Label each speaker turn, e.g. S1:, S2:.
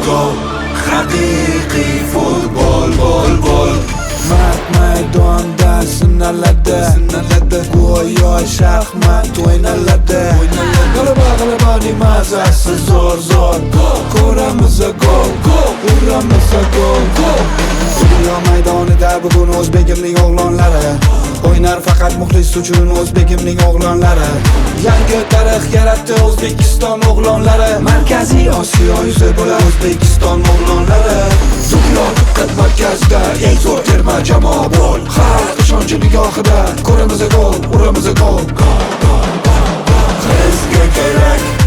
S1: gol. Haqiqiy futbol, bol, bol.
S2: Mard maydonda sinaladi, go'yo shaxmat o'ynaladi. G'alabaning mazasi zo'r, ko'ramiz gol, uramiz gol. Dunyo maydonida bugun o'zbegimning o'g'lonlari o'ynar faqat muxlis uchun o'zbegimning o'g'lonlari. Yangi tarix yaratdi O'zbekiston o'g'lonlari. Markaziy Osiyo yuzi bo'lar O'zbekiston o'g'lonlari. Dunyo diqqat markazida eng zo'r terma jamoa bo'l. Xalq ishonchi nigohida ko'ramiz gol, uramiz gol. Bizga kerak